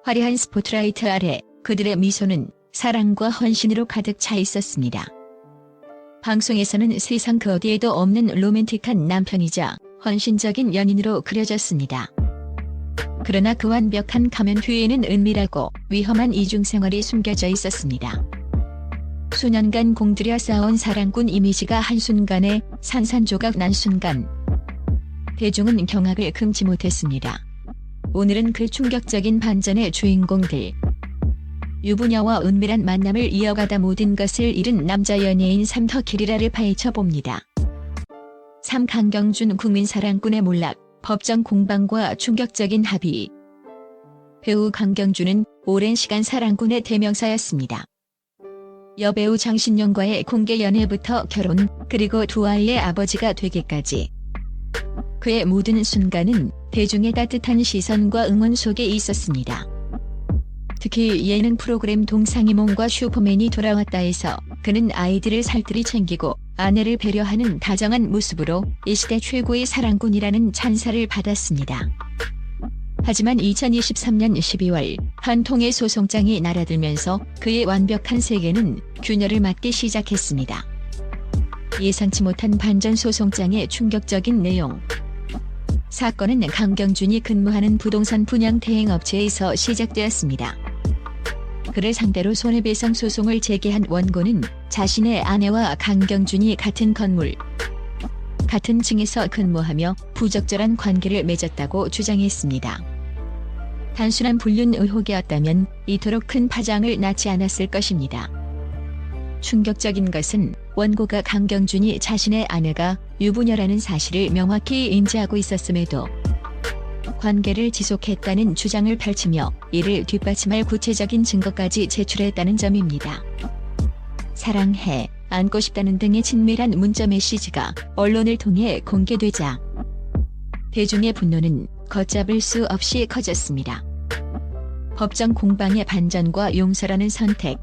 화려한 스포트라이트 아래 그들의 미소는 사랑과 헌신으로 가득 차 있었습니다. 방송에서는 세상 그 어디에도 없는 로맨틱한 남편이자 헌신적인 연인으로 그려졌습니다. 그러나 그 완벽한 가면 뒤에는 은밀하고 위험한 이중생활이 숨겨져 있었습니다. 수년간 공들여 쌓아온 사랑꾼 이미지가 한순간에 산산조각 난 순간 대중은 경악을 금치 못했습니다. 오늘은 그 충격적인 반전의 주인공들, 유부녀와 은밀한 만남을 이어가다 모든 것을 잃은 남자 연예인 삼터키리라를 파헤쳐봅니다. 3. 강경준 국민사랑꾼의 몰락, 법정 공방과 충격적인 합의. 배우 강경준은 오랜 시간 사랑꾼의 대명사였습니다. 여배우 장신영과의 공개 연애부터 결혼, 그리고 두 아이의 아버지가 되기까지 그의 모든 순간은 대중의 따뜻한 시선과 응원 속에 있었습니다. 특히 예능 프로그램 동상이몽과 슈퍼맨이 돌아왔다에서 그는 아이들을 살뜰히 챙기고 아내를 배려하는 다정한 모습으로 이 시대 최고의 사랑꾼이라는 찬사를 받았습니다. 하지만 2023년 12월 한 통의 소송장이 날아들면서 그의 완벽한 세계는 균열을 맞기 시작했습니다. 예상치 못한 반전 소송장의 충격적인 내용. 사건은 강경준이 근무하는 부동산 분양 대행업체에서 시작되었습니다. 그를 상대로 손해배상 소송을 제기한 원고는 자신의 아내와 강경준이 같은 건물, 같은 층에서 근무하며 부적절한 관계를 맺었다고 주장했습니다. 단순한 불륜 의혹이었다면 이토록 큰 파장을 낳지 않았을 것입니다. 충격적인 것은 원고가 강경준이 자신의 아내가 유부녀라는 사실을 명확히 인지하고 있었음에도 관계를 지속했다는 주장을 펼치며 이를 뒷받침할 구체적인 증거까지 제출했다는 점입니다. 사랑해, 안고 싶다는 등의 친밀한 문자 메시지가 언론을 통해 공개되자 대중의 분노는 걷잡을 수 없이 커졌습니다. 법정 공방의 반전과 용서라는 선택.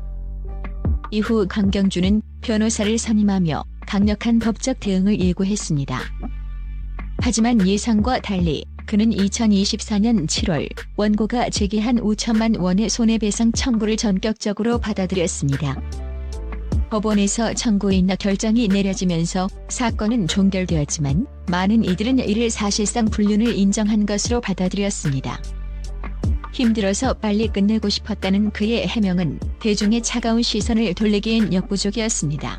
이후 강경준은 변호사를 선임하며 강력한 법적 대응을 예고했습니다. 하지만 예상과 달리 그는 2024년 7월 원고가 제기한 5천만 원의 손해배상 청구를 전격적으로 받아들였습니다. 법원에서 청구인허 결정이 내려지면서 사건은 종결되었지만 많은 이들은 이를 사실상 불륜을 인정한 것으로 받아들였습니다. 힘들어서 빨리 끝내고 싶었다는 그의 해명은 대중의 차가운 시선을 돌리기엔 역부족이었습니다.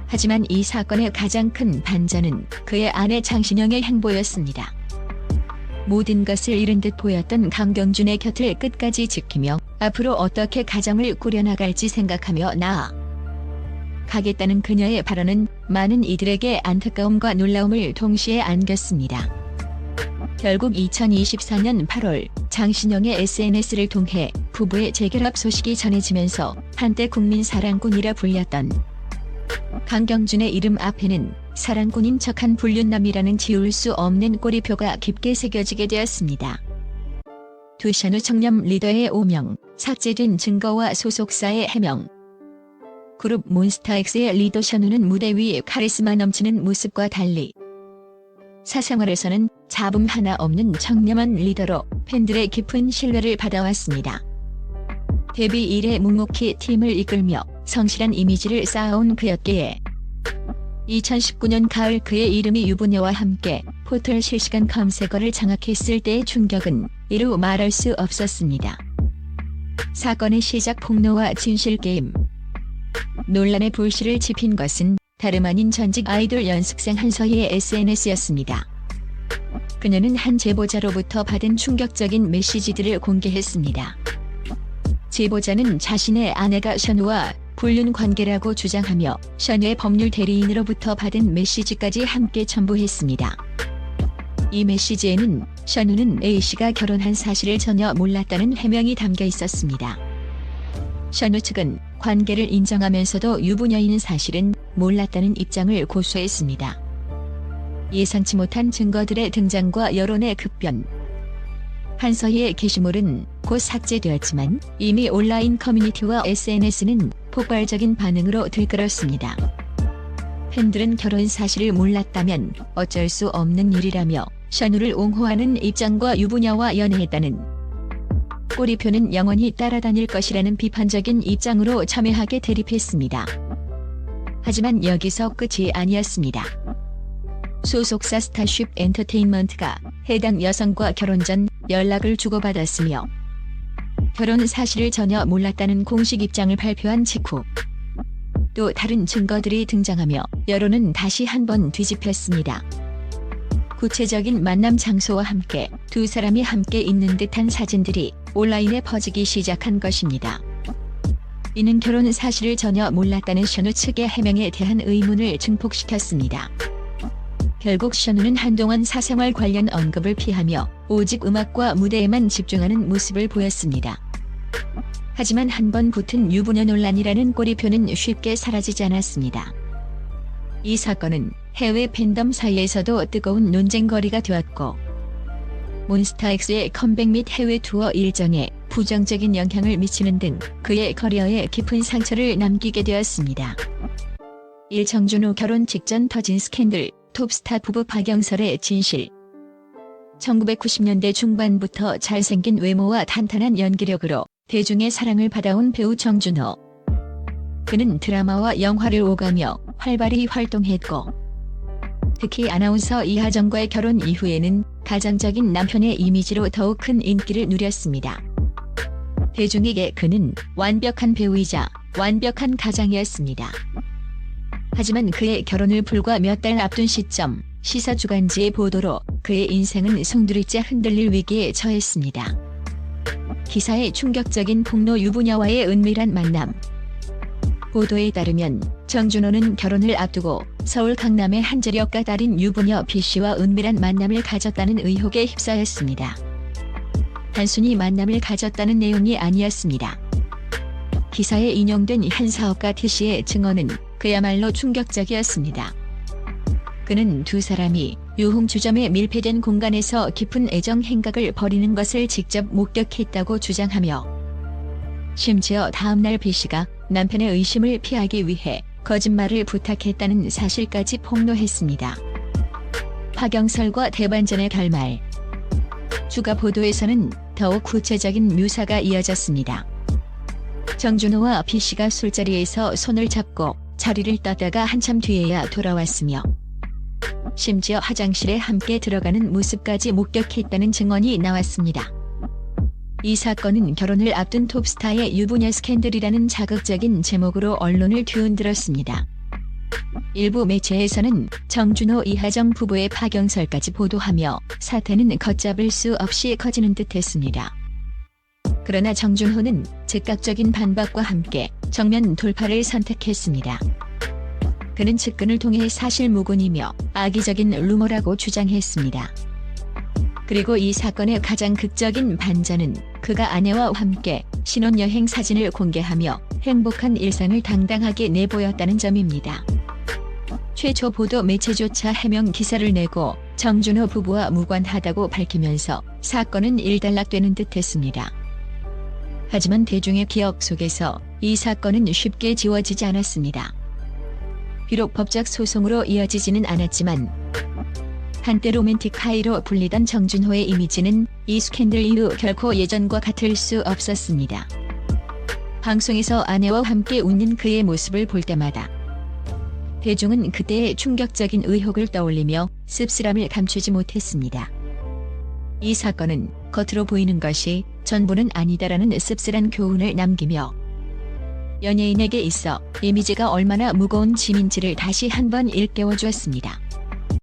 하지만 이 사건의 가장 큰 반전은 그의 아내 장신영의 행보였습니다. 모든 것을 잃은 듯 보였던 강경준의 곁을 끝까지 지키며 앞으로 어떻게 가정을 꾸려나갈지 생각하며 나아가겠다는 그녀의 발언은 많은 이들에게 안타까움과 놀라움을 동시에 안겼습니다. 결국 2024년 8월 장신영의 SNS를 통해 부부의 재결합 소식이 전해지면서 한때 국민 사랑꾼이라 불렸던 강경준의 이름 앞에는 사랑꾼인 척한 불륜남이라는 지울 수 없는 꼬리표가 깊게 새겨지게 되었습니다. 두 션우 청렴 리더의 오명, 삭제된 증거와 소속사의 해명. 그룹 몬스타엑스의 리더 션우는 무대 위 카리스마 넘치는 모습과 달리 사생활에서는 잡음 하나 없는 청렴한 리더로 팬들의 깊은 신뢰를 받아왔습니다. 데뷔 이래 묵묵히 팀을 이끌며 성실한 이미지를 쌓아온 그였기에 2019년 가을 그의 이름이 유부녀와 함께 포털 실시간 검색어를 장악했을 때의 충격은 이루 말할 수 없었습니다. 사건의 시작 폭로와 진실게임. 논란의 불씨를 지핀 것은 다름 아닌 전직 아이돌 연습생 한서희의 SNS였습니다. 그녀는 한 제보자로부터 받은 충격적인 메시지들을 공개했습니다. 제보자는 자신의 아내가 션우와 불륜 관계라고 주장하며 션우의 법률 대리인으로부터 받은 메시지까지 함께 첨부했습니다. 이 메시지에는 션우는 A씨가 결혼한 사실을 전혀 몰랐다는 해명이 담겨 있었습니다. 션우 측은 관계를 인정하면서도 유부녀인 사실은 몰랐다는 입장을 고수했습니다. 예상치 못한 증거들의 등장과 여론의 급변. 한서희의 게시물은 곧 삭제되었지만 이미 온라인 커뮤니티와 SNS는 폭발적인 반응으로 들끓었습니다. 팬들은 결혼 사실을 몰랐다면 어쩔 수 없는 일이라며 션우를 옹호하는 입장과 유부녀와 연애했다는 꼬리표는 영원히 따라다닐 것이라는 비판적인 입장으로 첨예하게 대립했습니다. 하지만 여기서 끝이 아니었습니다. 소속사 스타쉽 엔터테인먼트가 해당 여성과 결혼 전 연락을 주고받았으며 결혼 사실을 전혀 몰랐다는 공식 입장을 발표한 직후 또 다른 증거들이 등장하며 여론은 다시 한번 뒤집혔습니다. 구체적인 만남 장소와 함께 두 사람이 함께 있는 듯한 사진들이 온라인에 퍼지기 시작한 것입니다. 이는 결혼 사실을 전혀 몰랐다는 션우 측의 해명에 대한 의문을 증폭시켰습니다. 결국 션우는 한동안 사생활 관련 언급을 피하며 오직 음악과 무대에만 집중하는 모습을 보였습니다. 하지만 한번 붙은 유부녀 논란이라는 꼬리표는 쉽게 사라지지 않았습니다. 이 사건은 해외 팬덤 사이에서도 뜨거운 논쟁거리가 되었고 몬스타엑스의 컴백 및 해외 투어 일정에 부정적인 영향을 미치는 등 그의 커리어에 깊은 상처를 남기게 되었습니다. 정준호 결혼 직전 터진 스캔들, 톱스타 부부 박영설의 진실. 1990년대 중반부터 잘생긴 외모와 탄탄한 연기력으로 대중의 사랑을 받아온 배우 정준호. 그는 드라마와 영화를 오가며 활발히 활동했고 특히 아나운서 이하정과의 결혼 이후에는 가장적인 남편의 이미지로 더욱 큰 인기를 누렸습니다. 대중에게 그는 완벽한 배우이자 완벽한 가장이었습니다. 하지만 그의 결혼을 불과 몇 달 앞둔 시점 시사 주간지의 보도로 그의 인생은 송두리째 흔들릴 위기에 처했습니다. 기사의 충격적인 폭로 유부녀와의 은밀한 만남. 보도에 따르면 정준호는 결혼을 앞두고 서울 강남의 한 재력가 딸인 유부녀 B씨와 은밀한 만남을 가졌다는 의혹에 휩싸였습니다. 단순히 만남을 가졌다는 내용이 아니었습니다. 기사에 인용된 한 사업가 T씨의 증언은 그야말로 충격적이었습니다. 그는 두 사람이 유흥주점에 밀폐된 공간에서 깊은 애정 행각을 벌이는 것을 직접 목격했다고 주장하며 심지어 다음날 B씨가 남편의 의심을 피하기 위해 거짓말을 부탁했다는 사실까지 폭로했습니다. 박영설과 대반전의 결말. 주가 보도에서는 더욱 구체적인 묘사가 이어졌습니다. 정준호와 B씨가 술자리에서 손을 잡고 자리를 떴다가 한참 뒤에야 돌아왔으며 심지어 화장실에 함께 들어가는 모습까지 목격했다는 증언이 나왔습니다. 이 사건은 결혼을 앞둔 톱스타의 유부녀 스캔들이라는 자극적인 제목으로 언론을 뒤흔들었습니다. 일부 매체에서는 정준호 이하정 부부의 박영설까지 보도하며 사태는 걷잡을 수 없이 커지는 듯했습니다. 그러나 정준호는 즉각적인 반박과 함께 정면 돌파를 선택했습니다. 그는 측근을 통해 사실무근이며 악의적인 루머라고 주장했습니다. 그리고 이 사건의 가장 극적인 반전은 그가 아내와 함께 신혼여행 사진을 공개하며 행복한 일상을 당당하게 내보였다는 점입니다. 최초 보도 매체조차 해명 기사를 내고 정준호 부부와 무관하다고 밝히면서 사건은 일단락되는 듯했습니다. 하지만 대중의 기억 속에서 이 사건은 쉽게 지워지지 않았습니다. 비록 법적 소송으로 이어지지는 않았지만 한때 로맨틱 하이로 불리던 정준호의 이미지는 이 스캔들 이후 결코 예전과 같을 수 없었습니다. 방송에서 아내와 함께 웃는 그의 모습을 볼 때마다 대중은 그때의 충격적인 의혹을 떠올리며 씁쓸함을 감추지 못했습니다. 이 사건은 겉으로 보이는 것이 전부는 아니다라는 씁쓸한 교훈을 남기며 연예인에게 있어 이미지가 얼마나 무거운 짐인지를 다시 한번 일깨워 주었습니다.